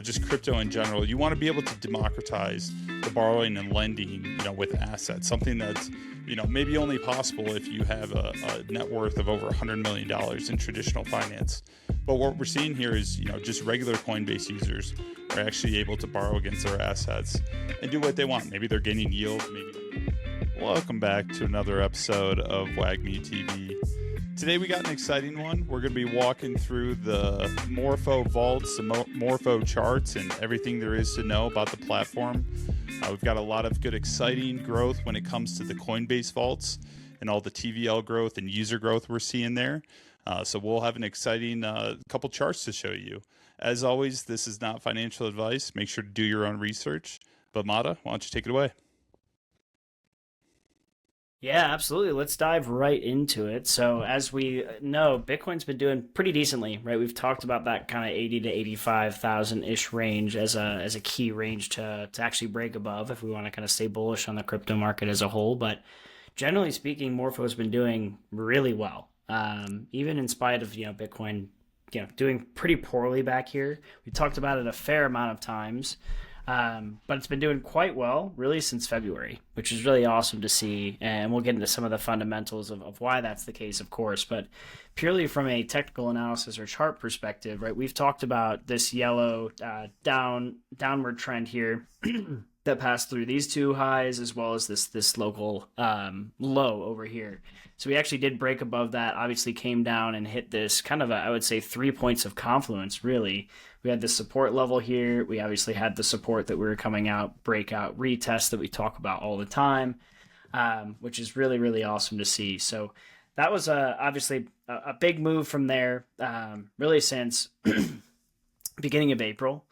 just crypto in general, you want to be able to democratize the borrowing and lending, with assets, something that's, maybe only possible if you have a net worth of over $100 million in traditional finance. But what we're seeing here is, just regular Coinbase users are actually able to borrow against their assets and do what they want. Maybe they're gaining yield. Welcome back to another episode of Wagmi TV. Today we got an exciting one. We're going to be walking through the Morpho Vaults, the Morpho charts, and everything there is to know about the platform. We've got a lot of good, exciting growth when it comes to the Coinbase vaults and all the TVL growth and user growth we're seeing there. So we'll have an exciting couple charts to show you. As always, this is not financial advice. Make sure to do your own research. But Mata, why don't you take it away? Yeah, absolutely. Let's dive right into it. So as we know, Bitcoin's been doing pretty decently, right? We've talked about that kind of 80 to 85,000-ish range as a key range to actually break above if we want to kind of stay bullish on the crypto market as a whole. But generally speaking, Morpho's been doing really well, even in spite of Bitcoin doing pretty poorly back here. We talked about it a fair amount of times. But it's been doing quite well really since February, which is really awesome to see. And we'll get into some of the fundamentals of why that's the case, of course. But purely from a technical analysis or chart perspective, right, we've talked about this yellow downward trend here that passed through these two highs as well as this local low over here. So we actually did break above that, obviously came down and hit this kind of, I would say, 3 points of confluence, really. We had the support level here. We obviously had the support that we were coming out, breakout, retest that we talk about all the time, which is really, really awesome to see. So that was obviously a big move from there, really since beginning of April.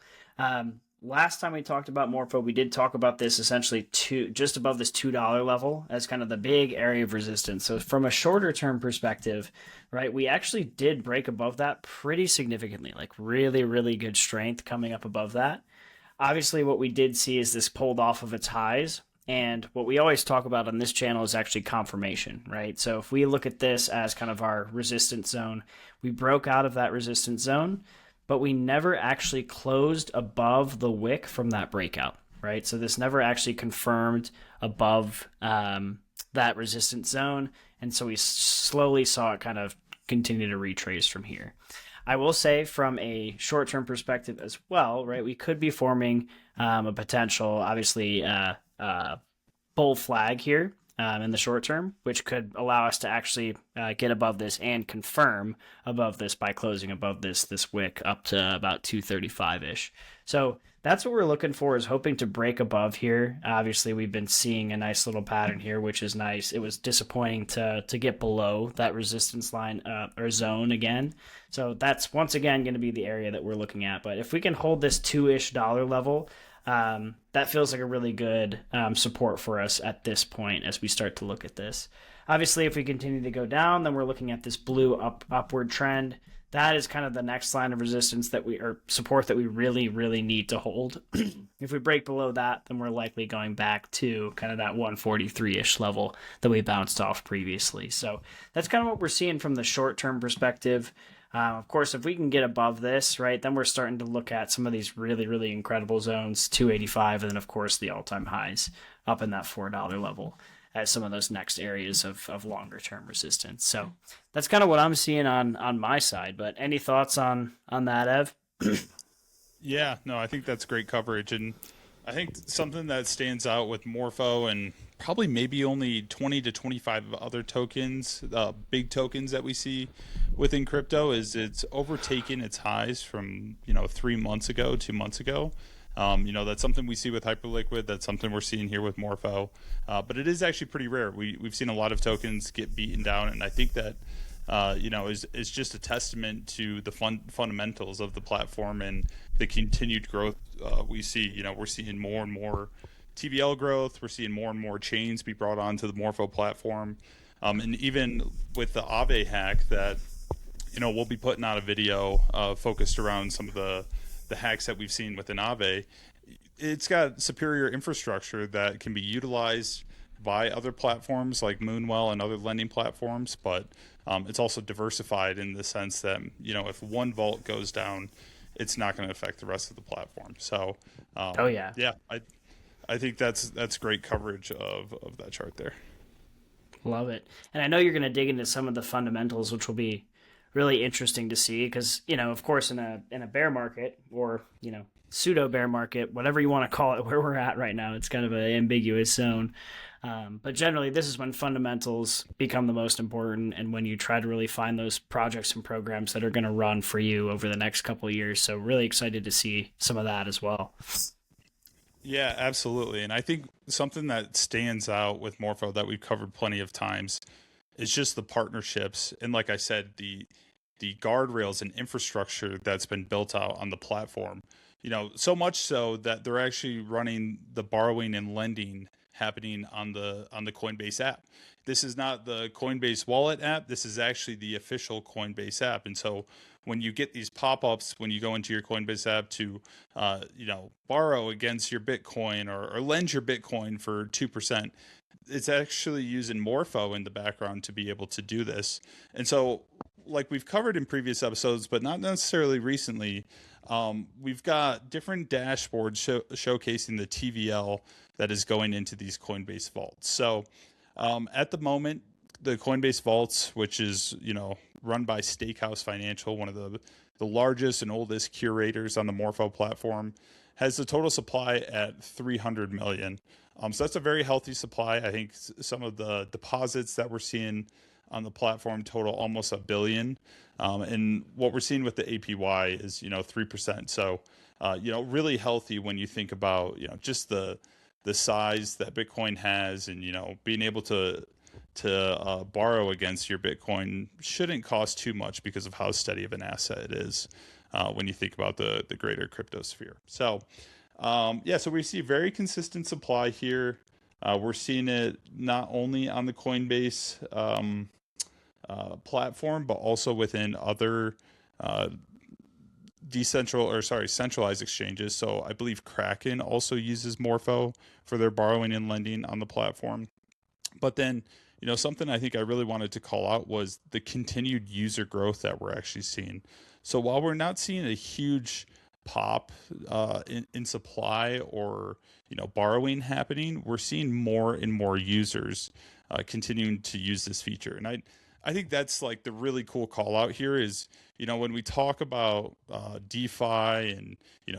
Last time we talked about Morpho, we did talk about this essentially just above this $2 level as kind of the big area of resistance. So from a shorter term perspective, right, we actually did break above that pretty significantly, like really, really good strength coming up above that. Obviously, what we did see is this pulled off of its highs. And what we always talk about on this channel is actually confirmation, right? So if we look at this as kind of our resistance zone, we broke out of that resistance zone, but we never actually closed above the wick from that breakout, right? So this never actually confirmed above that resistance zone. And so we slowly saw it kind of continue to retrace from here. I will say from a short-term perspective as well, right, we could be forming a potential, obviously, bull flag here in the short term, which could allow us to actually get above this and confirm above this by closing above this wick up to about 235-ish. So that's what we're looking for, is hoping to break above here. Obviously, we've been seeing a nice little pattern here, which is nice. It was disappointing to get below that resistance line or zone again. So that's once again going to be the area that we're looking at. But if we can hold this $2-ish level, that feels like a really good support for us at this point as we start to look at this. Obviously, if we continue to go down, then we're looking at this blue upward trend. That is kind of the next line of resistance or support that we really, really need to hold. If we break below that, then we're likely going back to kind of that 143-ish level that we bounced off previously. So that's kind of what we're seeing from the short-term perspective. Of course, if we can get above this, right, then we're starting to look at some of these really, really incredible zones, 285, and then, of course, the all-time highs up in that $4 level as some of those next areas of longer-term resistance. So that's kind of what I'm seeing on my side. But any thoughts on that, Ev? Yeah, no, I think that's great coverage. And I think something that stands out with Morpho and probably maybe only 20 to 25 other tokens, big tokens that we see within crypto, is it's overtaken its highs from 3 months ago, 2 months ago. That's something we see with Hyperliquid. That's something we're seeing here with Morpho. But it is actually pretty rare. We've seen a lot of tokens get beaten down, and I think that is just a testament to the fundamentals of the platform and the continued growth we see. We're seeing more and more TVL growth. We're seeing more and more chains be brought onto the Morpho platform. And even with the Aave hack that, we'll be putting out a video focused around some of the hacks that we've seen within Aave. It's got superior infrastructure that can be utilized by other platforms like Moonwell and other lending platforms, but it's also diversified in the sense that, if one vault goes down, it's not going to affect the rest of the platform. So, Oh yeah. yeah, I think that's great coverage of that chart there. Love it. And I know you're going to dig into some of the fundamentals, which will be really interesting to see because, of course in a bear market or, pseudo bear market, whatever you want to call it, where we're at right now, it's kind of an ambiguous zone. But generally, this is when fundamentals become the most important and when you try to really find those projects and programs that are going to run for you over the next couple of years. So really excited to see some of that as well. Yeah, absolutely. And I think something that stands out with Morpho that we've covered plenty of times is just the partnerships and, like I said, the guardrails and infrastructure that's been built out on the platform. So much so that they're actually running the borrowing and lending happening on the Coinbase app. This is not the Coinbase wallet app. This is actually the official Coinbase app. And so when you get these pop-ups when you go into your Coinbase app to borrow against your Bitcoin or lend your Bitcoin for 2%, it's actually using Morpho in the background to be able to do this. And so, like we've covered in previous episodes, but not necessarily recently, we've got different dashboards showcasing the TVL that is going into these Coinbase vaults. So at the moment, the Coinbase vaults, which is run by Stakehouse Financial, one of the largest and oldest curators on the Morpho platform, has the total supply at 300 million. So that's a very healthy supply. I think some of the deposits that we're seeing on the platform total almost a billion. And what we're seeing with the APY is, 3%. So, really healthy when you think about, just the size that Bitcoin has and, being able to borrow against your Bitcoin shouldn't cost too much because of how steady of an asset it is when you think about the greater crypto sphere. So, so we see very consistent supply here. We're seeing it not only on the Coinbase platform, but also within other centralized exchanges. So I believe Kraken also uses Morpho for their borrowing and lending on the platform. But then, something I think I really wanted to call out was the continued user growth that we're actually seeing. So while we're not seeing a huge pop in supply or borrowing happening, we're seeing more and more users continuing to use this feature. And I think that's like the really cool call out here is, when we talk about DeFi and,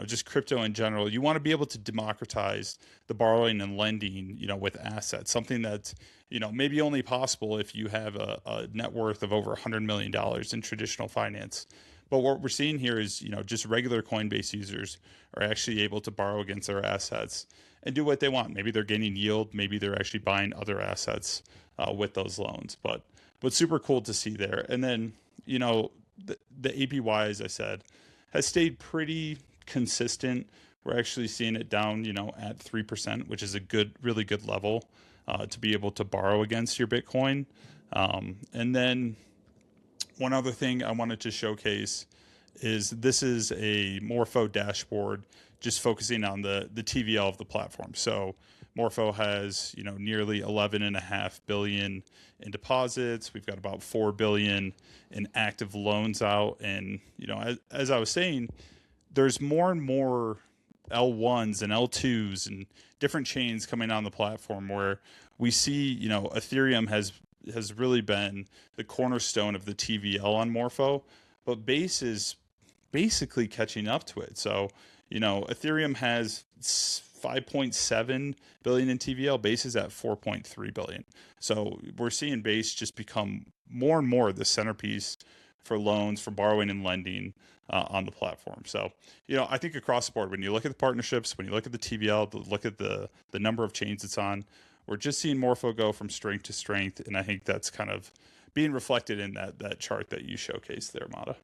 just crypto in general, you want to be able to democratize the borrowing and lending, with assets, something that's, maybe only possible if you have a net worth of over $100 million in traditional finance. But what we're seeing here is, just regular Coinbase users are actually able to borrow against their assets and do what they want. Maybe they're gaining yield. Maybe they're actually buying other assets with those loans. But super cool to see there. And then, the APY, as I said, has stayed pretty consistent. We're actually seeing it down, at 3%, which is a really good level to be able to borrow against your Bitcoin. And then one other thing I wanted to showcase is this is a Morpho dashboard just focusing on the TVL of the platform. So Morpho has, nearly 11.5 billion in deposits. We've got about 4 billion in active loans out. And, as I was saying, there's more and more L1s and L2s and different chains coming on the platform where we see, Ethereum has really been the cornerstone of the TVL on Morpho, but Base is basically catching up to it. So, Ethereum has 5.7 billion in TVL. Base is at 4.3 billion. So we're seeing Base just become more and more the centerpiece for loans, for borrowing and lending on the platform. So, I think across the board, when you look at the partnerships, when you look at the TVL, look at the number of chains it's on, we're just seeing Morpho go from strength to strength. And I think that's kind of being reflected in that chart that you showcased there, Mata.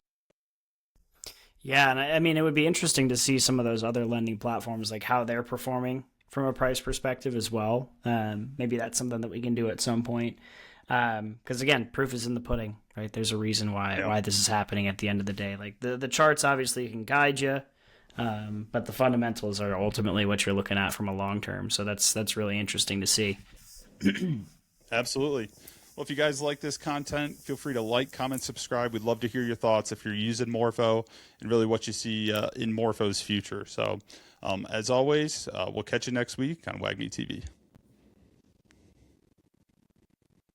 Yeah, and I mean, it would be interesting to see some of those other lending platforms, like how they're performing from a price perspective as well. Maybe that's something that we can do at some point. Because again, proof is in the pudding, right? There's a reason why this is happening at the end of the day. Like the charts obviously can guide you, but the fundamentals are ultimately what you're looking at from a long term. So that's really interesting to see. Absolutely. Well, if you guys like this content, feel free to like, comment, subscribe. We'd love to hear your thoughts if you're using Morpho and really what you see in Morpho's future. So, as always, we'll catch you next week on Wagmi TV.